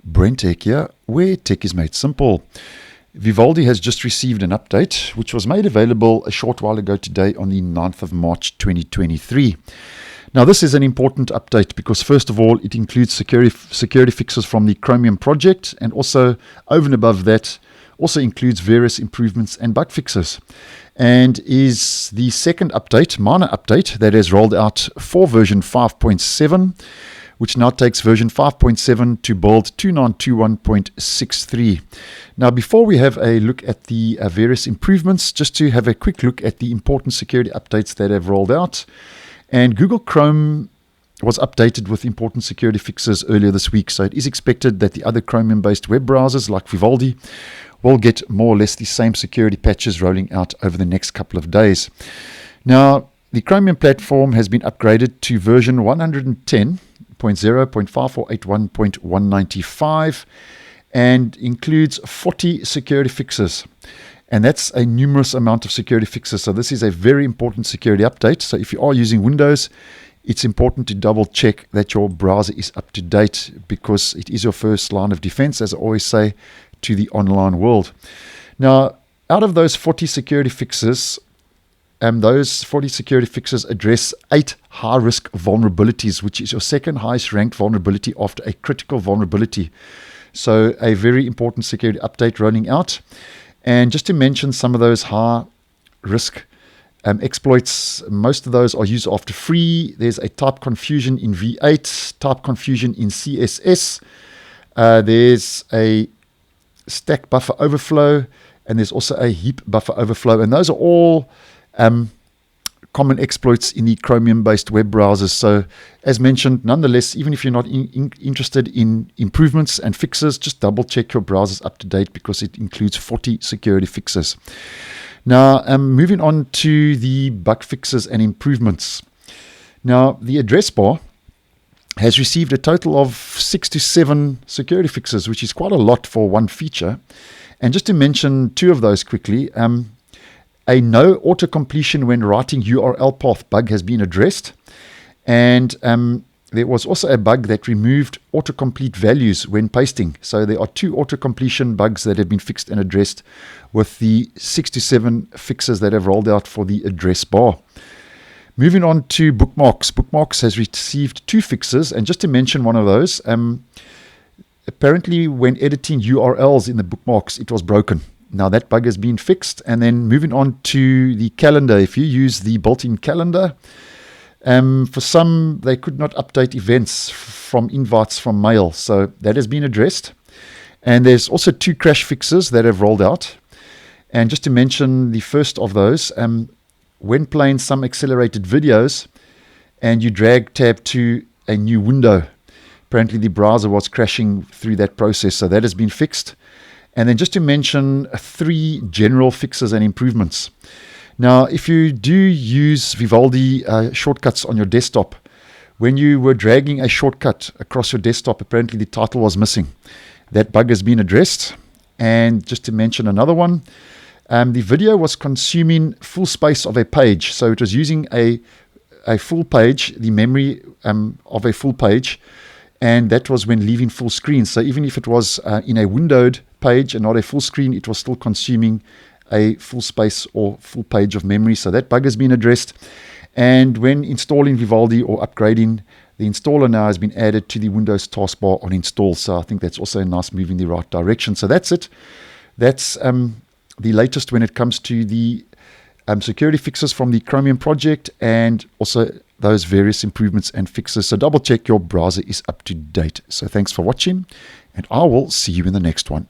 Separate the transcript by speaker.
Speaker 1: BrenTech here, where tech is made simple. Vivaldi has just received an update, which was made available a short while ago today on the 9th of March 2023. Now, this is an important update because, first of all, it includes security fixes from the Chromium project, and also, over and above that, also includes various improvements and bug fixes, and is the second update, minor update, that has rolled out for version 5.7, which now takes version 5.7 to build 2921.63. Now, before we have a look at the various improvements, just to have a quick look at the important security updates that have rolled out. And Google Chrome was updated with important security fixes earlier this week, so it is expected that the other Chromium-based web browsers like Vivaldi will get more or less the same security patches rolling out over the next couple of days. Now, the Chromium platform has been upgraded to version 110.0.5481.195 and includes 40 security fixes. And that's a numerous amount of security fixes. So this is a very important security update. So if you are using Windows, it's important to double check that your browser is up to date, because it is your first line of defense, as I always say, to the online world. Now, out of those 40 security fixes, those 40 security fixes address 8 high-risk vulnerabilities, which is your second highest ranked vulnerability after a critical vulnerability. So a very important security update rolling out. And just to mention some of those high-risk exploits, most of those are used after free. There's a type confusion in V8, type confusion in CSS. There's a stack buffer overflow, and there's also a heap buffer overflow. And those are all common exploits in the Chromium-based web browsers. So, as mentioned, nonetheless, even if you're not interested in improvements and fixes, just double-check your browser's up to date, because it includes 40 security fixes. Now, moving on to the bug fixes and improvements. Now, the address bar has received a total of 6 to 7 security fixes, which is quite a lot for one feature. And just to mention two of those quickly, a no auto-completion when writing URL path bug has been addressed. And there was also a bug that removed autocomplete values when pasting. So there are 2 auto-completion bugs that have been fixed and addressed with the 6 to 7 fixes that have rolled out for the address bar. Moving on to bookmarks. Bookmarks has received 2 fixes. And just to mention one of those, apparently when editing URLs in the bookmarks, it was broken. Now that bug has been fixed. And then moving on to the calendar. If you use the built-in calendar, for some, they could not update events from invites from mail. So that has been addressed. And there's also 2 crash fixes that have rolled out. And just to mention the first of those, when playing some accelerated videos and you drag tab to a new window, apparently the browser was crashing through that process. So that has been fixed. And then just to mention 3 general fixes and improvements. Now, if you do use Vivaldi shortcuts on your desktop, when you were dragging a shortcut across your desktop, apparently the title was missing. That bug has been addressed. And just to mention another one, the video was consuming full space of a page. So it was using a full page, the memory of a full page, and that was when leaving full screen. So even if it was in a windowed page and not a full screen, it was still consuming a full space or full page of memory. So that bug has been addressed. And when installing Vivaldi or upgrading, the installer now has been added to the Windows taskbar on install. So I think that's also a nice move in the right direction. So that's it. That's the latest when it comes to the security fixes from the Chromium project, and also those various improvements and fixes. So double check your browser is up to date. So thanks for watching, and I will see you in the next one.